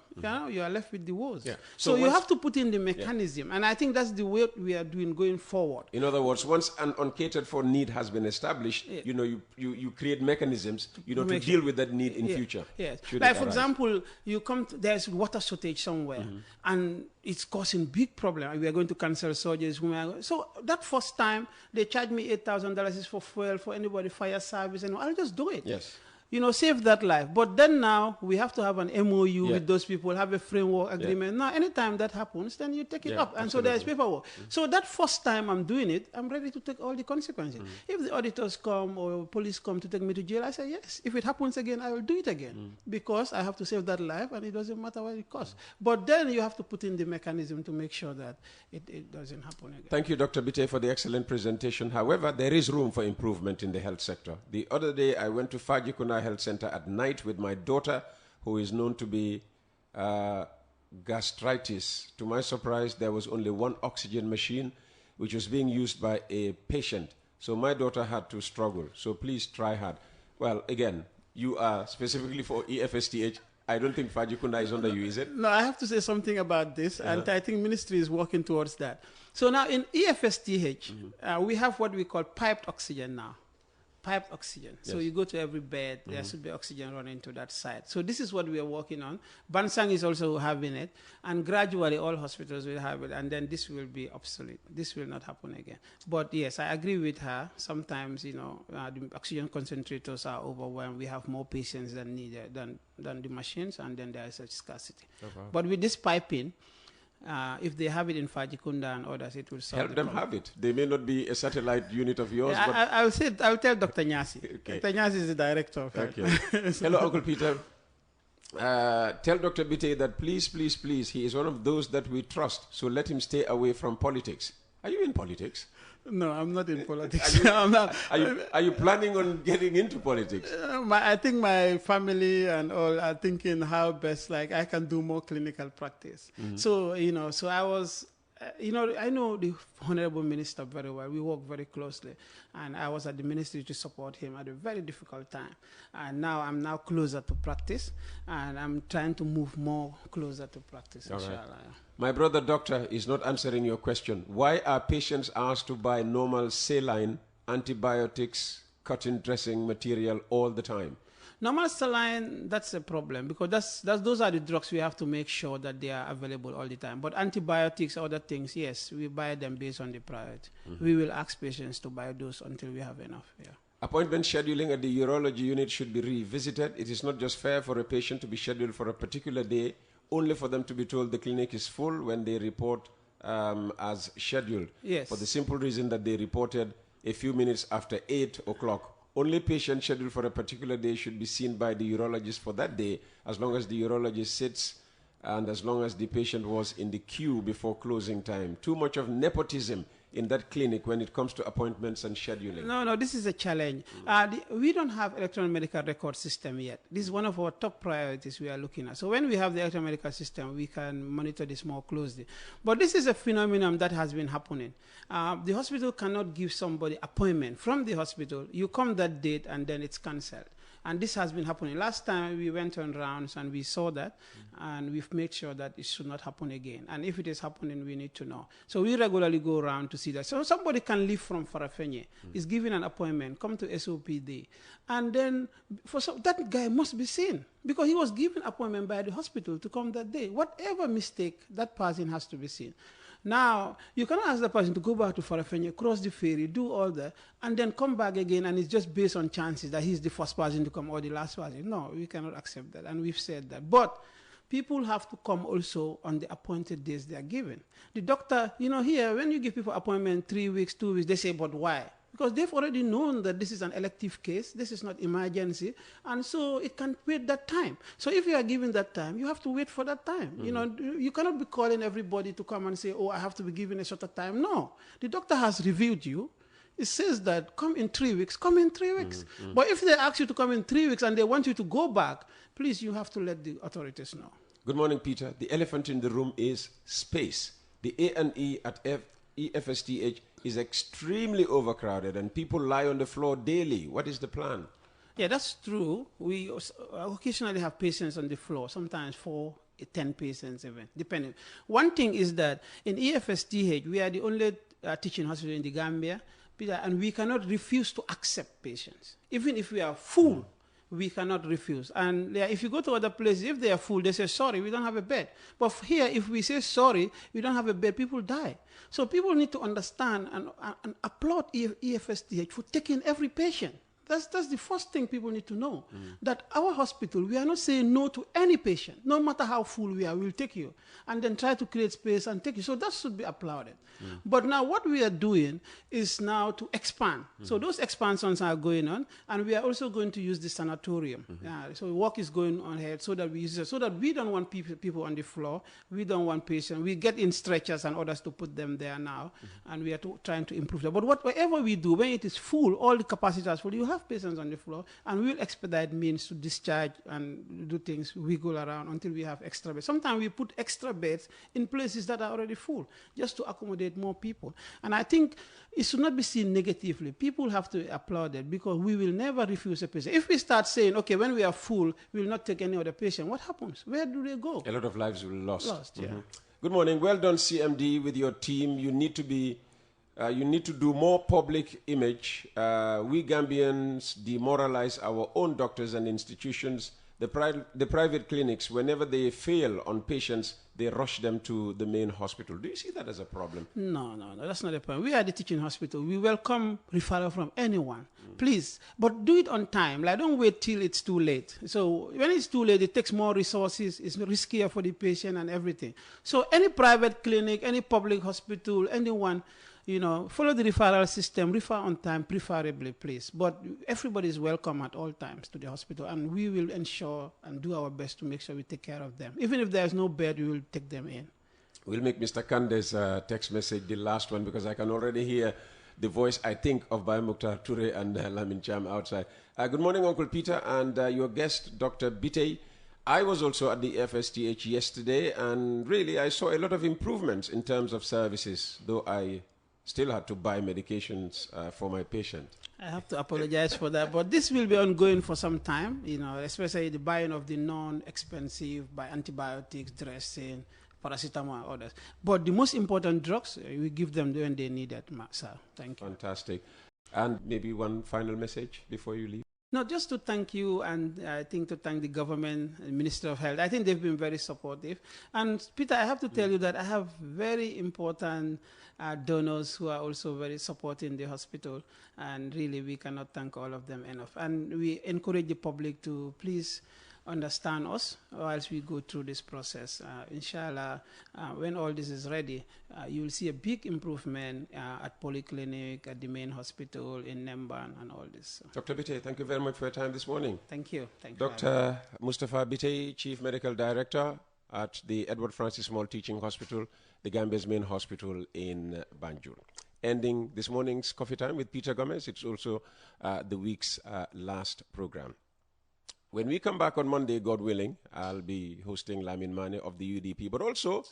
You are left with the woes. So you have to put in the mechanism. And I think that's the way we are doing going forward. In other words, once an uncatered for need has been established, you create mechanisms, to deal with that need in future. Yes. Like, for example, there's water shortage somewhere, and it's causing big problem. We are going to cancel surgeries. So that first time, they charge me $8,000 for fuel for anybody, fire service, and I'll just do it. Yes. Save that life. But then now we have to have an MOU with those people, have a framework agreement. Now, anytime that happens, then you take it up. And absolutely. So there's paperwork. So that first time I'm doing it, I'm ready to take all the consequences. If the auditors come or police come to take me to jail, I say, yes. If it happens again, I will do it again. Because I have to save that life, and it doesn't matter what it costs. But then you have to put in the mechanism to make sure that it doesn't happen again. Thank you, Dr. Bittaye, for the excellent presentation. However, there is room for improvement in the health sector. The other day, I went to Fajikuna Health Center at night with my daughter, who is known to be gastritis. To my surprise, there was only one oxygen machine, which was being used by a patient. So my daughter had to struggle. So please try hard. Well, again, you are specifically for EFSTH. I don't think Fajikunda is under you, is it? No, I have to say something about this, and I think ministry is working towards that. So now in EFSTH, we have what we call piped oxygen now. Piped oxygen. Yes. So you go to every bed, there should be oxygen running to that side. So this is what we are working on. Bansang is also having it, and gradually all hospitals will have it, and then this will be obsolete. This will not happen again. But yes, I agree with her. Sometimes, the oxygen concentrators are overwhelmed. We have more patients than needed than the machines, and then there is such scarcity. But with this piping, If they have it in Fajikunda and others, it will solve Help them have it. They may not be a satellite unit of yours, but... I'll tell Dr. Nyasi. Okay. Dr. Nyasi is the director of health. Okay. Hello, Uncle Peter. Tell Dr. Bittaye that please, please, please, he is one of those that we trust, so let him stay away from politics. Are you in politics? No, I'm not in politics. Are you planning on getting into politics? I think my family and all are thinking how best, like, I can do more clinical practice. So, so I was, I know the Honorable Minister very well. We work very closely. And I was at the ministry to support him at a very difficult time. And now I'm now closer to practice. And I'm trying to move more closer to practice, all inshallah. Right. My brother doctor is not answering your question. Why are patients asked to buy normal saline, antibiotics, cotton dressing material all the time? Normal saline, that's a problem because those are the drugs we have to make sure that they are available all the time. But antibiotics, other things, yes, we buy them based on the priority. We will ask patients to buy those until we have enough. Yeah. Appointment scheduling at the urology unit should be revisited. It is not just fair for a patient to be scheduled for a particular day, only for them to be told the clinic is full when they report as scheduled. Yes. For the simple reason that they reported a few minutes after 8 o'clock. Only patient scheduled for a particular day should be seen by the urologist for that day, as long as the urologist sits and as long as the patient was in the queue before closing time. Too much of nepotism in that clinic when it comes to appointments and scheduling. No, this is a challenge. We don't have electronic medical record system yet. This is one of our top priorities we are looking at. So when we have the electronic medical system, we can monitor this more closely. But this is a phenomenon that has been happening. The hospital cannot give somebody appointment from the hospital. You come that date and then it's cancelled. And this has been happening. Last time we went on rounds and we saw that, and we've made sure that it should not happen again. And if it is happening, we need to know. So we regularly go around to see that. So somebody can leave from Farafenye, is given an appointment, come to SOPD, and then that guy must be seen because he was given appointment by the hospital to come that day. Whatever mistake, that person has to be seen. Now, you cannot ask the person to go back to Farafenye, cross the ferry, do all that, and then come back again, and it's just based on chances that he's the first person to come or the last person. No, we cannot accept that, and we've said that. But people have to come also on the appointed days they are given. The doctor, here, when you give people appointment 3 weeks, 2 weeks, they say, but why? Because they've already known that this is an elective case, this is not emergency, and so it can wait that time. So if you are given that time, you have to wait for that time. You cannot be calling everybody to come and say, oh, I have to be given a shorter time. No, the doctor has reviewed you. It says that come in 3 weeks, come in 3 weeks. But if they ask you to come in 3 weeks and they want you to go back, please, you have to let the authorities know. Good morning, Peter. The elephant in the room is space. The A&E at EFSTH is extremely overcrowded and people lie on the floor daily. What is the plan? Yeah, that's true. We occasionally have patients on the floor, sometimes 4, 10 patients even, depending. One thing is that in EFSTH, we are the only teaching hospital in the Gambia, and we cannot refuse to accept patients. Even if we are full, we cannot refuse. And if you go to other places, if they are full, they say, sorry, we don't have a bed. But here, if we say, sorry, we don't have a bed, people die. So people need to understand and applaud EFSTH for taking every patient. That's the first thing people need to know. That our hospital, we are not saying no to any patient. No matter how full we are, we'll take you. And then try to create space and take you. So that should be applauded. But now what we are doing is now to expand. So those expansions are going on. And we are also going to use the sanatorium. So work is going on here so that we use it. So that we don't want people on the floor. We don't want patients. We get in stretchers and others to put them there now. And we are trying to improve that. But whatever we do, when it is full, all the capacity is full, you have patients on the floor, and we will expedite means to discharge and do things, wiggle around until we have extra beds. Sometimes we put extra beds in places that are already full, just to accommodate more people. And I think it should not be seen negatively. People have to applaud it because we will never refuse a patient. If we start saying, okay, when we are full, we will not take any other patient, what happens? Where do they go? A lot of lives will be lost. Yeah. Good morning. Well done, CMD, with your team. You need to be You need to do more public image. We Gambians demoralize our own doctors and institutions. The private clinics, whenever they fail on patients, they rush them to the main hospital. Do you see that as a problem? No, that's not a problem. We are the teaching hospital. We welcome referral from anyone, please. But do it on time. Like, don't wait till it's too late. So when it's too late, it takes more resources. It's riskier for the patient and everything. So any private clinic, any public hospital, anyone, follow the referral system, refer on time, preferably, please. But everybody is welcome at all times to the hospital, and we will ensure and do our best to make sure we take care of them. Even if there's no bed, we will take them in. We'll make Mr. Kande's text message the last one, because I can already hear the voice, I think, of Baye Mukhtar Toure and Lamin Cham outside. Good morning, Uncle Peter, and your guest, Dr. Bittaye. I was also at the EFSTH yesterday, and really I saw a lot of improvements in terms of services, though I still had to buy medications for my patient. I have to apologize for that, but this will be ongoing for some time, especially the buying of the non-expensive by antibiotics, dressing, paracetamol, and others. But the most important drugs, we give them when they need it, sir. Thank you. Fantastic. And maybe one final message before you leave? No, just to thank you, and I think to thank the government and Minister of Health. I think they've been very supportive. And Peter, I have to tell you that I have very important donors who are also very supporting the hospital, and really we cannot thank all of them enough. And we encourage the public to please understand us whilst we go through this process. Inshallah, when all this is ready, you will see a big improvement at Polyclinic, at the main hospital in Nemban, and all this. Dr. Bittaye, thank you very much for your time this morning. Thank you. Thank you. Dr. Mustafa Bittaye, Chief Medical Director at the Edward Francis Small Teaching Hospital, the Gambia's main hospital in Banjul. Ending this morning's Coffee Time with Peter Gomez. It's also the week's last program. When we come back on Monday, God willing, I'll be hosting Lamin Mane of the UDP, but also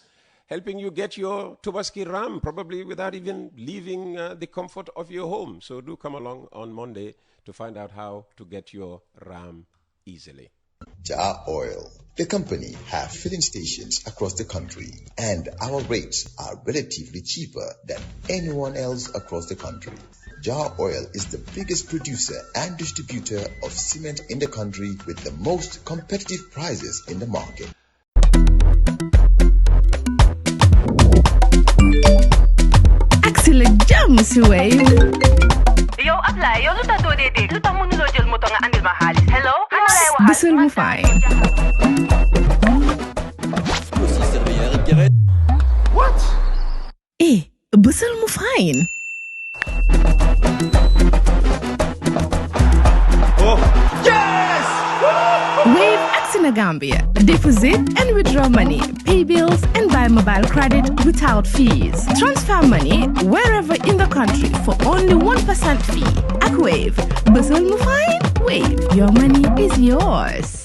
helping you get your Tobaski ram, probably without even leaving the comfort of your home. So do come along on Monday to find out how to get your ram easily. Jar Oil, the company, have filling stations across the country, and our rates are relatively cheaper than anyone else across the country. Jar Oil is the biggest producer and distributor of cement in the country with the most competitive prices in the market. Excellent jam, Wave. Yo, apply. Yo, luta do de de. Luta mo nulo jël moto nga andil ma xaalis. Hello? Ano lay waxal? Bisul mu fine. What? Bisul mu fine. Oh, yes! Wave Gambia. Deposit and withdraw money, pay bills and buy mobile credit without fees. Transfer money wherever in the country for only 1% fee. At Wave. Bustle mu fine? Wave. Your money is yours.